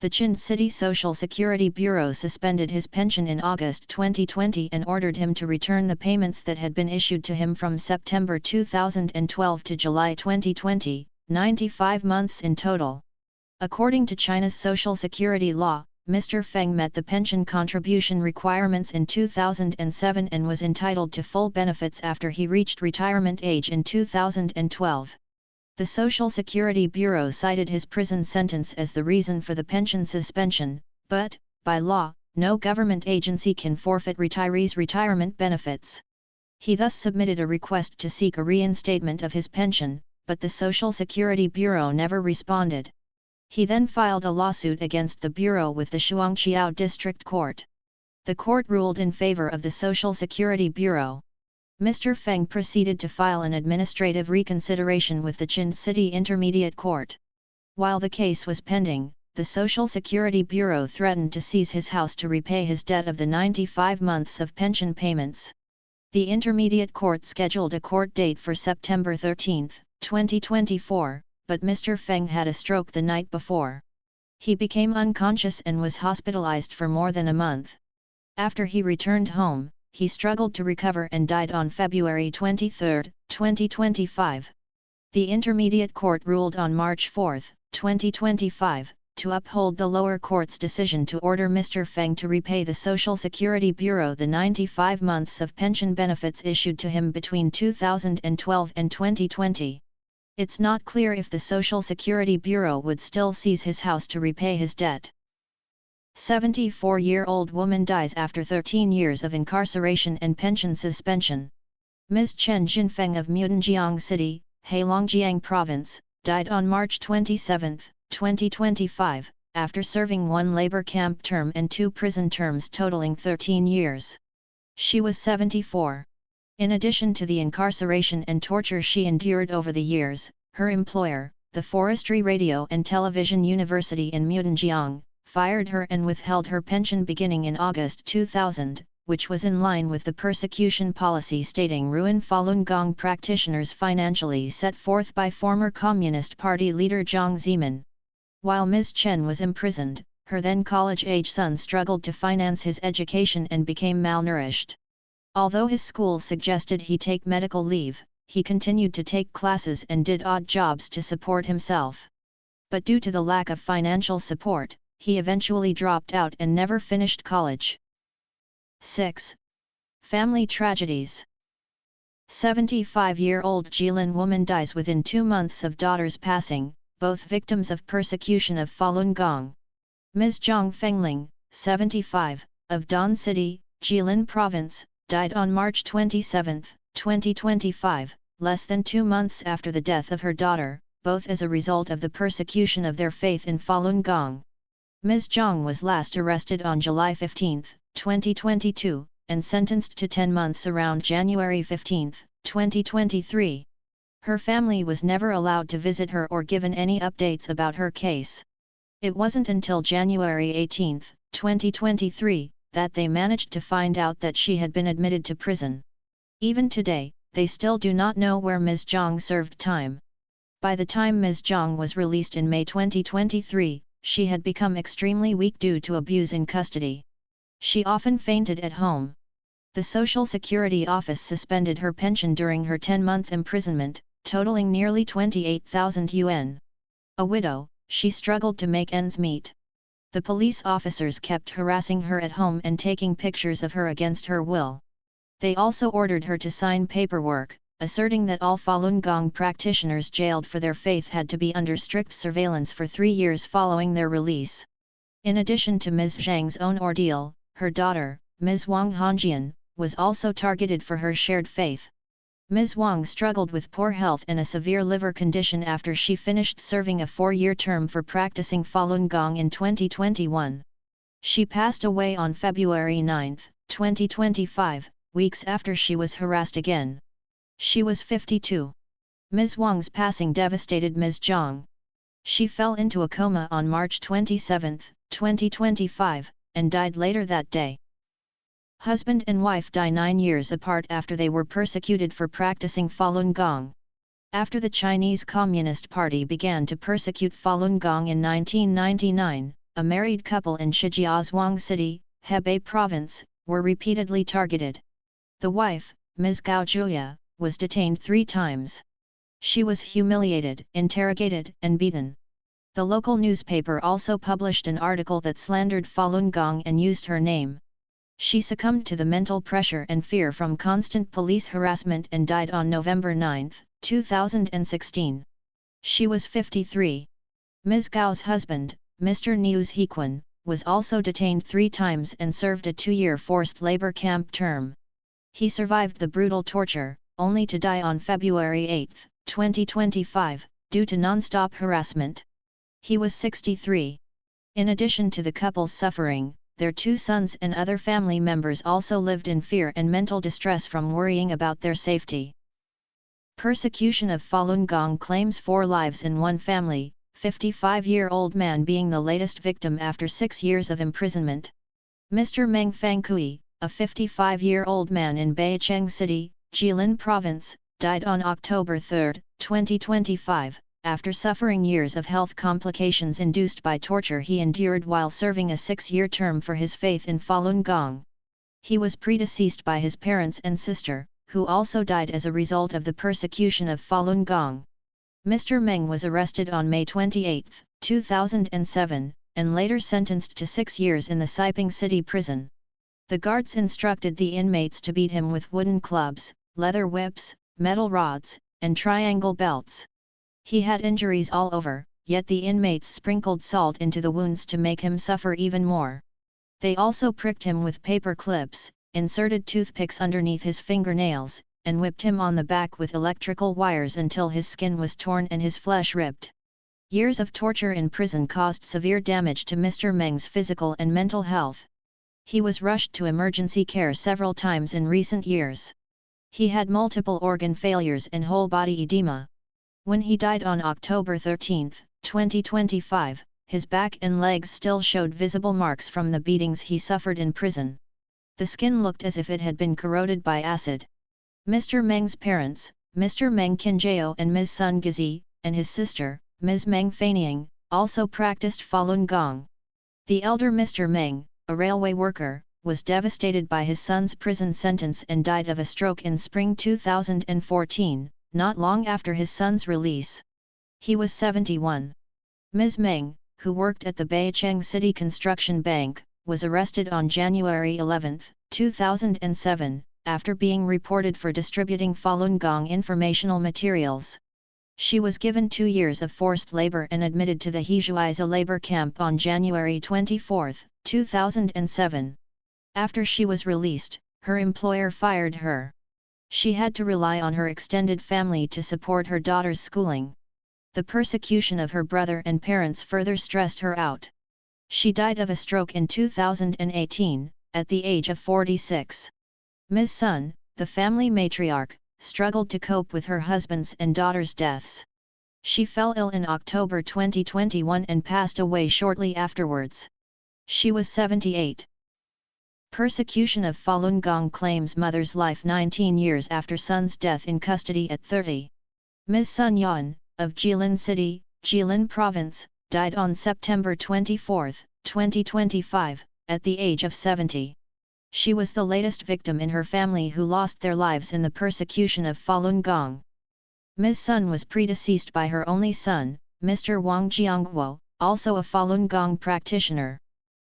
The Chin City Social Security Bureau suspended his pension in August 2020 and ordered him to return the payments that had been issued to him from September 2012 to July 2020, 95 months in total. According to China's Social Security law, Mr. Feng met the pension contribution requirements in 2007 and was entitled to full benefits after he reached retirement age in 2012. The Social Security Bureau cited his prison sentence as the reason for the pension suspension, but, by law, no government agency can forfeit retirees' retirement benefits. He thus submitted a request to seek a reinstatement of his pension, but the Social Security Bureau never responded. He then filed a lawsuit against the Bureau with the Shuangqiao District Court. The court ruled in favor of the Social Security Bureau. Mr. Feng proceeded to file an administrative reconsideration with the Chin City Intermediate Court. While the case was pending, the Social Security Bureau threatened to seize his house to repay his debt of the 95 months of pension payments. The Intermediate Court scheduled a court date for September 13, 2024, but Mr. Feng had a stroke the night before. He became unconscious and was hospitalized for more than a month. After he returned home, he struggled to recover and died on February 23, 2025. The Intermediate Court ruled on March 4, 2025, to uphold the lower court's decision to order Mr. Feng to repay the Social Security Bureau the 95 months of pension benefits issued to him between 2012 and 2020. It's not clear if the Social Security Bureau would still seize his house to repay his debt. 74-year-old woman dies after 13 years of incarceration and pension suspension. Ms. Chen Jinfeng of Mudanjiang City, Heilongjiang Province, died on March 27, 2025, after serving 1 labor camp term and 2 prison terms totaling 13 years. She was 74. In addition to the incarceration and torture she endured over the years, her employer, the Forestry Radio and Television University in Mudanjiang, fired her and withheld her pension beginning in August 2000, which was in line with the persecution policy stating ruin Falun Gong practitioners financially set forth by former Communist Party leader Jiang Zemin. While Ms. Chen was imprisoned, her then college-age son struggled to finance his education and became malnourished. Although his school suggested he take medical leave, he continued to take classes and did odd jobs to support himself. But due to the lack of financial support, he eventually dropped out and never finished college. 6. Family tragedies. 75-year-old Jilin woman dies within 2 months of daughter's passing, both victims of persecution of Falun Gong. Ms. Zhang Fengling, 75, of Dan City, Jilin Province, died on March 27, 2025, less than 2 months after the death of her daughter, both as a result of the persecution of their faith in Falun Gong. Ms. Zhang was last arrested on July 15, 2022, and sentenced to 10 months around January 15, 2023. Her family was never allowed to visit her or given any updates about her case. It wasn't until January 18, 2023, that they managed to find out that she had been admitted to prison. Even today, they still do not know where Ms. Zhang served time. By the time Ms. Zhang was released in May 2023, she had become extremely weak due to abuse in custody. She often fainted at home. The Social Security Office suspended her pension during her 10-month imprisonment, totaling nearly 28,000 yuan. A widow, she struggled to make ends meet. The police officers kept harassing her at home and taking pictures of her against her will. They also ordered her to sign paperwork, asserting that all Falun Gong practitioners jailed for their faith had to be under strict surveillance for 3 years following their release. In addition to Ms. Zhang's own ordeal, her daughter, Ms. Wang Hongjian, was also targeted for her shared faith. Ms. Wang struggled with poor health and a severe liver condition after she finished serving a 4-year term for practicing Falun Gong in 2021. She passed away on February 9, 2025, weeks after she was harassed again. She was 52. Ms. Wang's passing devastated Ms. Zhang. She fell into a coma on March 27, 2025, and died later that day. Husband and wife die 9 years apart after they were persecuted for practicing Falun Gong. After the Chinese Communist Party began to persecute Falun Gong in 1999, a married couple in Shijiazhuang City, Hebei Province, were repeatedly targeted. The wife, Ms. Gao Juya, was detained 3 times. She was humiliated, interrogated, and beaten. The local newspaper also published an article that slandered Falun Gong and used her name. She succumbed to the mental pressure and fear from constant police harassment and died on November 9, 2016. She was 53. Ms. Gao's husband, Mr. Niu's Hequan, was also detained 3 times and served a 2-year forced labor camp term. He survived the brutal torture, only to die on February 8, 2025, due to non-stop harassment. He was 63. In addition to the couple's suffering, their 2 sons and other family members also lived in fear and mental distress from worrying about their safety. Persecution of Falun Gong claims 4 lives in one family, 55-year-old man being the latest victim after 6 years of imprisonment. Mr. Meng Fangkui, a 55-year-old man in Beicheng City, Jilin Province, died on October 3, 2025. After suffering years of health complications induced by torture he endured while serving a 6-year term for his faith in Falun Gong. He was predeceased by his parents and sister, who also died as a result of the persecution of Falun Gong. Mr. Meng was arrested on May 28, 2007, and later sentenced to 6 years in the Siping City prison. The guards instructed the inmates to beat him with wooden clubs, leather whips, metal rods, and triangle belts. He had injuries all over, yet the inmates sprinkled salt into the wounds to make him suffer even more. They also pricked him with paper clips, inserted toothpicks underneath his fingernails, and whipped him on the back with electrical wires until his skin was torn and his flesh ripped. Years of torture in prison caused severe damage to Mr. Meng's physical and mental health. He was rushed to emergency care several times in recent years. He had multiple organ failures and whole body edema. When he died on October 13, 2025, his back and legs still showed visible marks from the beatings he suffered in prison. The skin looked as if it had been corroded by acid. Mr. Meng's parents, Mr. Meng Qinjiao and Ms. Sun Gizi, and his sister, Ms. Meng Feiniang, also practiced Falun Gong. The elder Mr. Meng, a railway worker, was devastated by his son's prison sentence and died of a stroke in spring 2014, not long after his son's release. He was 71. Ms. Meng, who worked at the Beicheng City Construction Bank, was arrested on January 11, 2007, after being reported for distributing Falun Gong informational materials. She was given 2 years of forced labor and admitted to the Heizhuizi labor camp on January 24, 2007. After she was released, her employer fired her. She had to rely on her extended family to support her daughter's schooling. The persecution of her brother and parents further stressed her out. She died of a stroke in 2018, at the age of 46. Ms. Sun, the family matriarch, struggled to cope with her husband's and daughter's deaths. She fell ill in October 2021 and passed away shortly afterwards. She was 78. Persecution of Falun Gong claims mother's life 19 years after son's death in custody at 30. Ms. Sun Yan, of Jilin City, Jilin Province, died on September 24, 2025, at the age of 70. She was the latest victim in her family who lost their lives in the persecution of Falun Gong. Ms. Sun was predeceased by her only son, Mr. Wang Jiangguo, also a Falun Gong practitioner.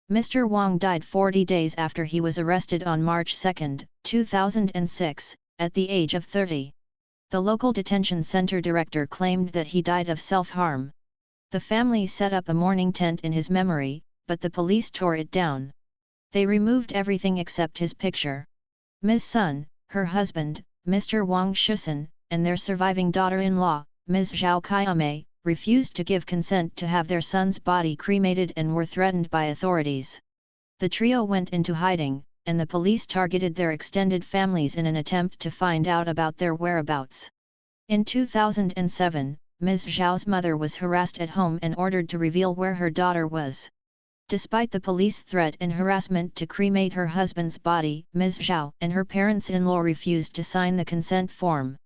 Mr. Wang died 40 days after he was arrested on March 2, 2006, at the age of 30. The local detention center director claimed that he died of self-harm. The family set up a mourning tent in his memory, but the police tore it down. They removed everything except his picture. Ms. Sun, her husband, Mr. Wang Shusen, and their surviving daughter-in-law, Ms. Zhao Qiame, refused to give consent to have their son's body cremated and were threatened by authorities. The trio went into hiding, and the police targeted their extended families in an attempt to find out about their whereabouts. In 2007, Ms. Zhao's mother was harassed at home and ordered to reveal where her daughter was. Despite the police threat and harassment to cremate her husband's body, Ms. Zhao and her parents-in-law refused to sign the consent form.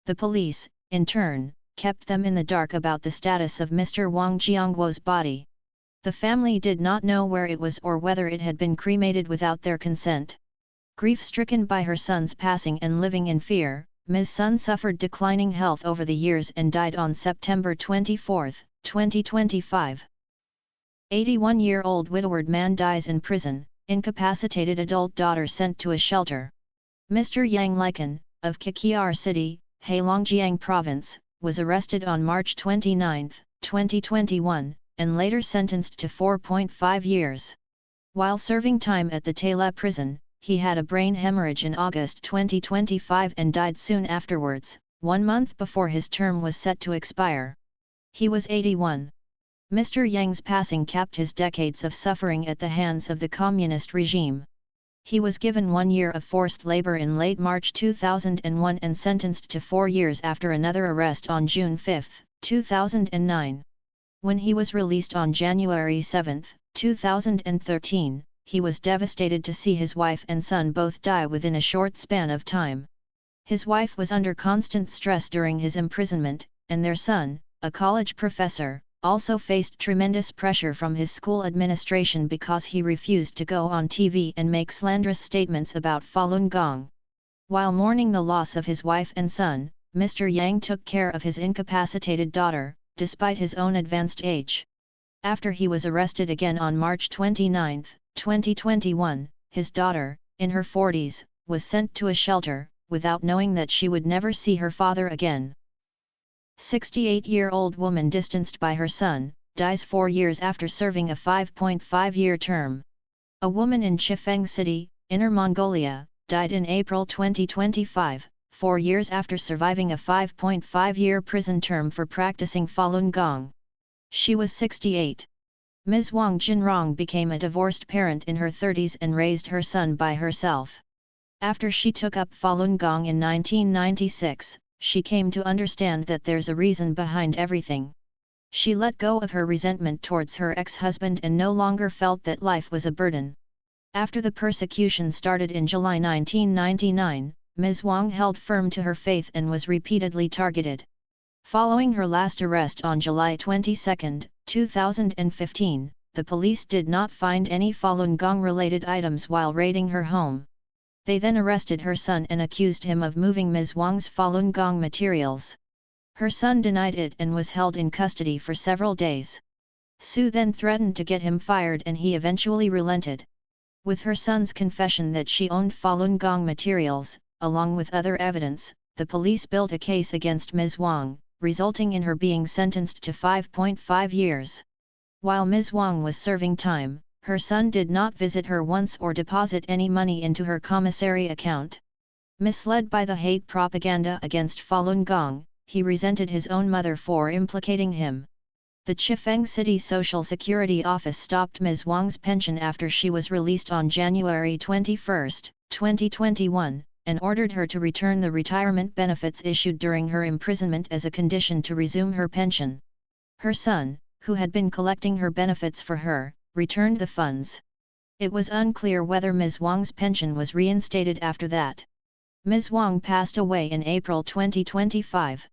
The police, in turn, kept them in the dark about the status of Mr. Wang Jiangguo's body. The family did not know where it was or whether it had been cremated without their consent. Grief-stricken by her son's passing and living in fear, Ms. Sun suffered declining health over the years and died on September 24, 2025. 81-year-old widowed man dies in prison, incapacitated adult daughter sent to a shelter. Mr. Yang Liken, of Qiqihar City, Heilongjiang Province, was arrested on March 29, 2021, and later sentenced to 4.5 years. While serving time at the Taila prison, he had a brain hemorrhage in August 2025 and died soon afterwards, 1 month before his term was set to expire. He was 81. Mr. Yang's passing capped his decades of suffering at the hands of the communist regime. He was given 1 year of forced labor in late March 2001 and sentenced to 4 years after another arrest on June 5, 2009. When he was released on January 7, 2013, he was devastated to see his wife and son both die within a short span of time. His wife was under constant stress during his imprisonment, and their son, a college professor, also faced tremendous pressure from his school administration because he refused to go on TV and make slanderous statements about Falun Gong. While mourning the loss of his wife and son, Mr. Yang took care of his incapacitated daughter, despite his own advanced age. After he was arrested again on March 29, 2021, his daughter, in her 40s, was sent to a shelter, without knowing that she would never see her father again. 68-year-old woman distanced by her son, dies 4 years after serving a 5.5-year term. A woman in Chifeng City, Inner Mongolia, died in April 2025, 4 years after surviving a 5.5-year prison term for practicing Falun Gong. She was 68. Ms. Wang Jinrong became a divorced parent in her 30s and raised her son by herself. After she took up Falun Gong in 1996, she came to understand that there's a reason behind everything. She let go of her resentment towards her ex-husband and no longer felt that life was a burden. After the persecution started in July 1999, Ms. Wang held firm to her faith and was repeatedly targeted. Following her last arrest on July 22, 2015, the police did not find any Falun Gong-related items while raiding her home. They then arrested her son and accused him of moving Ms. Wang's Falun Gong materials. Her son denied it and was held in custody for several days. Su then threatened to get him fired and he eventually relented. With her son's confession that she owned Falun Gong materials, along with other evidence, the police built a case against Ms. Wang, resulting in her being sentenced to 5.5 years. While Ms. Wang was serving time, her son did not visit her once or deposit any money into her commissary account. Misled by the hate propaganda against Falun Gong, he resented his own mother for implicating him. The Chifeng City Social Security Office stopped Ms. Wang's pension after she was released on January 21, 2021, and ordered her to return the retirement benefits issued during her imprisonment as a condition to resume her pension. Her son, who had been collecting her benefits for her, returned the funds. It was unclear whether Ms. Wang's pension was reinstated after that. Ms. Wang passed away in April 2025.